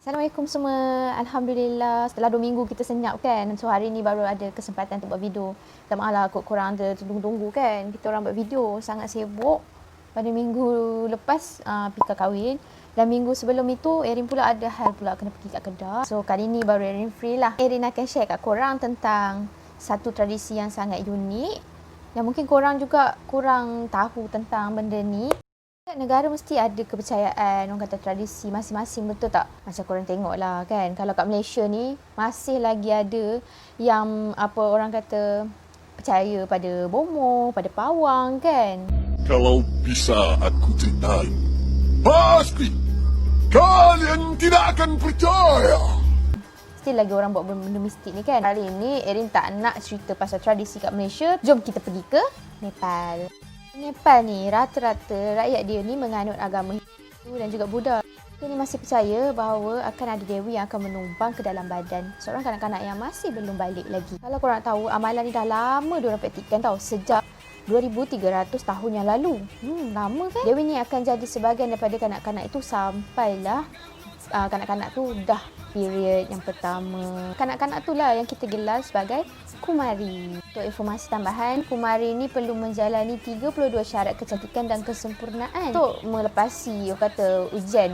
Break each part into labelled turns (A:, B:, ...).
A: Assalamualaikum semua. Alhamdulillah setelah 2 minggu kita senyap kan. So hari ni baru ada kesempatan untuk buat video. Minta maaf lah kot korang tunggu-tunggu kan. Kita orang buat video sangat sibuk. Pada minggu lepas Pika kahwin. Dan minggu sebelum itu Erin pula ada hal pula kena pergi kat Kedah. So kali ni baru Erin free lah. Erin akan share kat korang tentang satu tradisi yang sangat unik. Dan mungkin korang juga kurang tahu tentang benda ni. Negara mesti ada kepercayaan, orang kata tradisi masing-masing, betul tak? Macam korang tengok lah kan, kalau kat Malaysia ni masih lagi ada yang orang kata percaya pada bomoh, pada pawang kan.
B: Kalau bisa aku ceritain, pasti kalian tidak akan percaya.
A: Still lagi orang buat benda mistik ni kan. Hari ni Erin tak nak cerita pasal tradisi kat Malaysia. Jom kita pergi ke Nepal. Nepal ni rata-rata rakyat dia ni menganut agama Hindu dan juga Buddha. Dia ni masih percaya bahawa akan ada dewi yang akan menumpang ke dalam badan seorang kanak-kanak yang masih belum balik lagi. Kalau korang tahu, amalan ni dah lama diorang praktikkan tau, sejak 2300 tahun yang lalu. Lama kan? Dewi ni akan jadi sebahagian daripada kanak-kanak itu sampailah kanak-kanak tu dah period yang pertama. Kanak-kanak tu lah yang kita gelar sebagai kumari. Untuk informasi tambahan, kumari ni perlu menjalani 32 syarat kecantikan dan kesempurnaan untuk melepasi ujian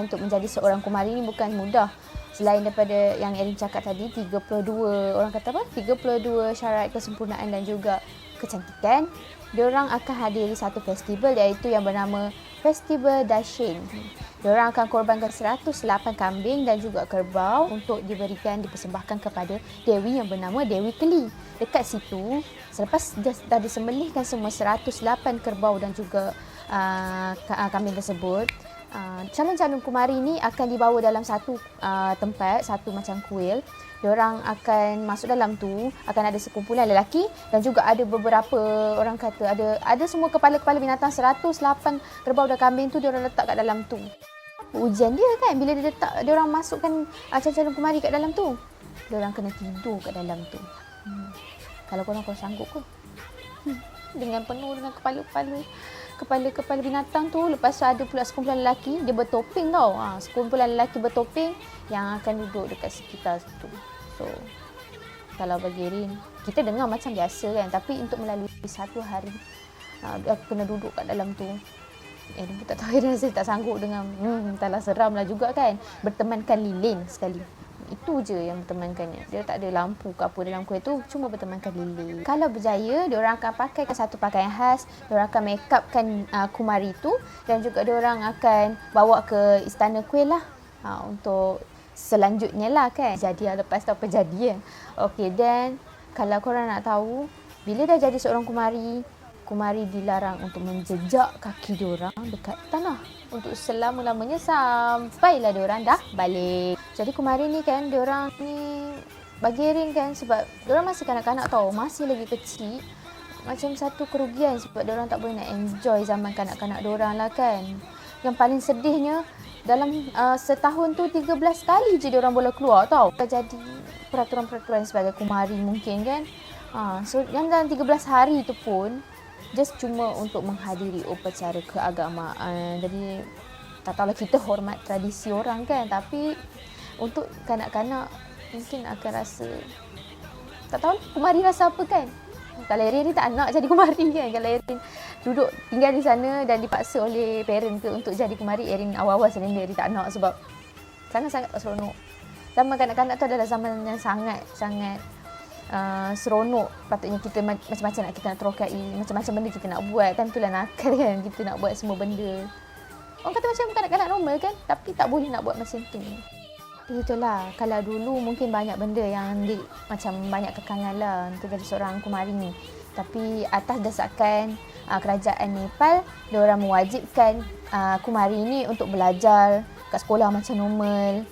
A: untuk menjadi seorang kumari ni bukan mudah. Selain daripada yang Erin cakap tadi, 32 syarat kesempurnaan dan juga kecantikan, diorang akan hadiri satu festival iaitu yang bernama Festival Dashain. Diorang akan korbankan 108 kambing dan juga kerbau untuk dipersembahkan kepada dewi yang bernama Dewi Keli. Dekat situ, selepas dah disembelihkan semua 108 kerbau dan juga kambing tersebut, calon-calon kumari ni akan dibawa dalam satu tempat, satu macam kuil. Diorang akan masuk dalam tu, akan ada sekumpulan lelaki dan juga ada beberapa orang kata ada semua kepala-kepala binatang 108 kerbau dan kambing tu diorang letak kat dalam tu. Ujian dia kan bila diorang masukkan calon-calon kumari kat dalam tu, diorang kena tidur kat dalam tu. Kalau korang sanggup ke? Dengan penuh dengan kepala binatang tu. Lepas tu ada pula sekumpulan lelaki, dia bertopeng tau. Sekumpulan lelaki bertopeng yang akan duduk dekat sekitar situ. So kalau bagi Erin, kita dengar macam biasa kan, tapi untuk melalui satu hari dia kena duduk kat dalam tu. Erin pun tak tahu, Erin rasa tak sanggup dengan entahlah, seram lah juga kan. Bertemankan lilin sekali. Itu je yang bertemankannya. Dia tak ada lampu ke apa dalam kuil tu, cuma bertemankan lilin. Kalau berjaya, diorang akan pakai satu pakaian khas, diorang akan make upkan kumari tu dan juga diorang akan bawa ke istana kuil lah untuk selanjutnya lah kan. Jadi lepas tu apa jadi kan. Okey, dan kalau korang nak tahu, bila dah jadi seorang kumari dilarang untuk menjejak kaki diorang dekat tanah untuk selama-lamanya sampailah diorang dah balik. Jadi kumari ni kan, diorang ni bagi Erin kan, sebab diorang masih kanak-kanak tau, masih lagi kecil, macam satu kerugian sebab diorang tak boleh nak enjoy zaman kanak-kanak diorang lah kan. Yang paling sedihnya, dalam setahun tu 13 kali je diorang boleh keluar tau. Jadi peraturan-peraturan sebagai kumari mungkin kan. So yang dalam 13 hari tu pun just cuma untuk menghadiri upacara keagamaan. Jadi tak tahulah, kita hormat tradisi orang kan, tapi untuk kanak-kanak mungkin akan rasa tak tahu kumari rasa apa kan. Kalau Erin tak nak jadi kumari kan. Kalau Erin duduk tinggal di sana dan dipaksa oleh parent ke untuk jadi kumari, Erin awal-awal sebenarnya Erin tak nak sebab sangat-sangat tak seronok. Zaman kanak-kanak tu adalah zaman yang sangat-sangat seronok. Patutnya kita macam-macam kita nak terokai, macam-macam benda kita nak buat. Time tu lah nakal kan, kita nak buat semua benda. Orang kata macam kanak-kanak normal kan, tapi tak boleh nak buat macam tu. Itulah, kalau dulu mungkin banyak benda yang macam banyak kekangan lah untuk jadi seorang kumari ni. Tapi atas dasarkan kerajaan Nepal, diorang mewajibkan kumari ni untuk belajar kat sekolah macam normal.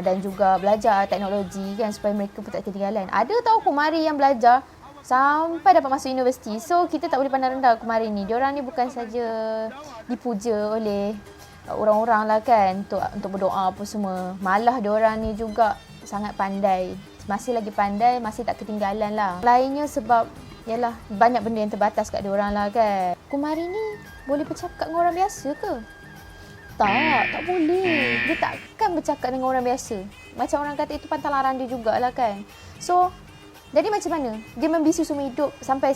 A: Dan juga belajar teknologi kan, supaya mereka pun tak ketinggalan. Ada tahu kumari yang belajar sampai dapat masuk universiti. So kita tak boleh pandang rendah kumari ni. Diorang ni bukan saja dipuja oleh orang-orang lah kan untuk berdoa apa semua. Malah diorang ni juga sangat pandai. Masih lagi pandai, masih tak ketinggalan lah. Lainnya sebab yalah, banyak benda yang terbatas kat diorang lah kan. Kumari ni boleh bercakap dengan orang biasa ke? Tak boleh. Dia takkan bercakap dengan orang biasa. Macam orang kata itu pantalaran dia jugalah kan. So, jadi macam mana? Dia membisu semua hidup sampai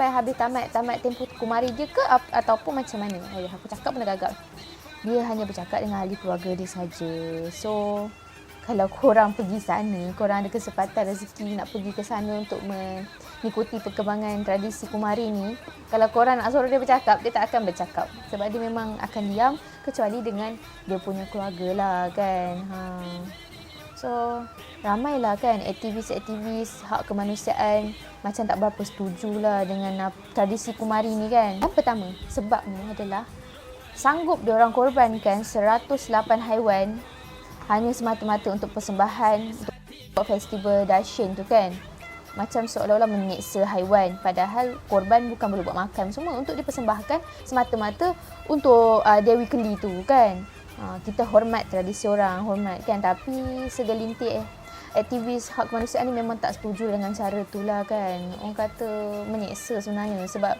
A: habis tamat tempoh kumari dia ke ataupun macam mana? Ayah, aku cakap pun dah gagal. Dia hanya bercakap dengan ahli keluarga dia saja. So, kalau korang pergi sana, korang ada kesempatan rezeki nak pergi ke sana untuk mengikuti perkembangan tradisi kumari ni, kalau korang nak suruh dia bercakap, dia tak akan bercakap. Sebab dia memang akan diam kecuali dengan dia punya keluarga lah kan. So, ramailah kan aktivis-aktivis hak kemanusiaan macam tak berapa setujulah dengan tradisi kumari ni kan. Yang pertama, sebabnya adalah sanggup diorang korbankan 108 haiwan hanya semata-mata untuk persembahan untuk festival Dashin tu kan. Macam seolah-olah menyeksa haiwan, padahal korban bukan boleh buat makan, semua untuk dipersembahkan semata-mata untuk Dewi Keli tu kan. Kita hormat tradisi orang, hormat kan, tapi segelintir aktivis hak kemanusiaan ni memang tak setuju dengan cara tu lah kan. Orang kata menyeksa sebenarnya sebab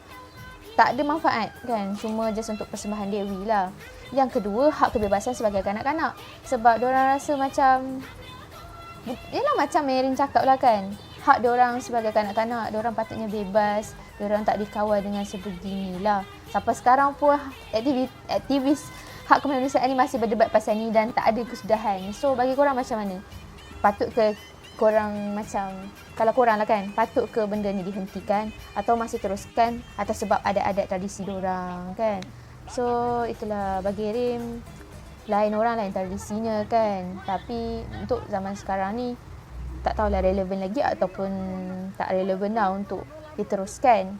A: tak ada manfaat kan, cuma just untuk persembahan Dewi lah. Yang kedua, hak kebebasan sebagai kanak-kanak. Sebab diorang rasa macam, yelah macam Erin cakap lah kan, hak diorang sebagai kanak-kanak, diorang patutnya bebas, diorang tak dikawal dengan sebeginilah. Sampai sekarang pun aktivis hak kemanusiaan ni masih berdebat pasal ni dan tak ada kesudahan. So bagi korang macam mana? Patut ke korang macam, kalau korang lah kan, patut ke benda ni dihentikan atau masih teruskan atas sebab ada adat tradisi diorang kan? So itulah, bagi Erin lain orang lain tradisinya kan, tapi untuk zaman sekarang ni tak tahulah relevan lagi ataupun tak relevan lah untuk diteruskan.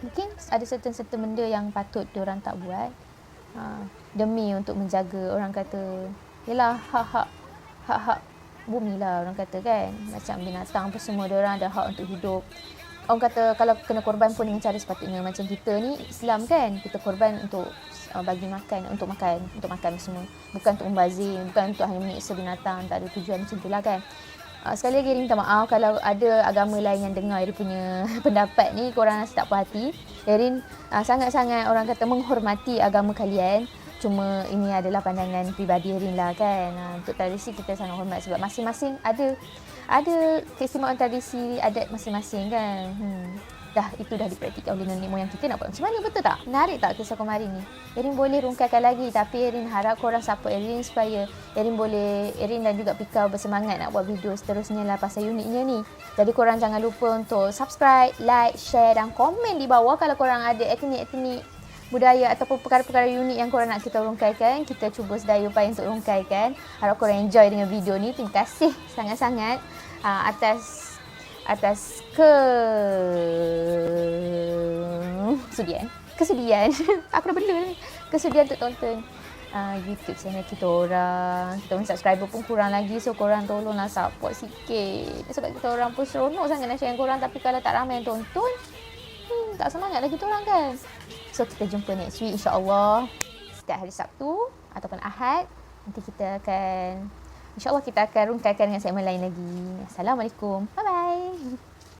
A: Mungkin ada certain benda yang patut diorang tak buat demi untuk menjaga, orang kata, yelah hak-hak bumi lah orang kata kan. Macam binatang pun semua diorang ada hak untuk hidup. Orang kata kalau kena korban pun dengan cara sepatutnya. Macam kita ni Islam kan, kita korban untuk bagi makan, untuk makan semua. Bukan untuk membazir, bukan untuk hanya menyiksa binatang, tak ada tujuan macam itulah kan. Sekali lagi Erin minta maaf kalau ada agama lain yang dengar Erin punya pendapat ni, korang rasa tak puas hati. Erin sangat-sangat orang kata menghormati agama kalian. Cuma ini adalah pandangan peribadi Erin lah kan. Untuk tradisi kita sangat hormat sebab masing-masing ada keistimewaan tradisi adat masing-masing kan. Itu dah dipraktikkan oleh nenek moyang kita, nak buat macam mana, betul tak? Menarik tak kisah kumari ni? Erin boleh rungkaikan lagi, tapi Erin harap korang support Erin supaya Erin dan juga Pika bersemangat nak buat video seterusnya lah pasal uniknya ni. Jadi korang jangan lupa untuk subscribe, like, share dan komen di bawah kalau korang ada etnik-etnik budaya ataupun perkara-perkara unik yang korang nak kita rungkaikan. Kita cuba sedaya upaya untuk rungkaikan. Harap korang enjoy dengan video ni. Terima kasih sangat-sangat atas kesudian aku dah benda ni, kesudian untuk tonton YouTube channel kita orang. Kita punya subscriber pun kurang lagi, so korang tolonglah support sikit sebab kita orang pun seronok sangat nak share dengan korang, tapi kalau tak ramai yang tonton tak semangat lagi kita orang kan. So kita jumpa next week insya-Allah, setiap hari Sabtu ataupun Ahad. Nanti kita akan, insya-Allah kita akan rungkaikan dengan segmen lain lagi. Assalamualaikum. Bye bye.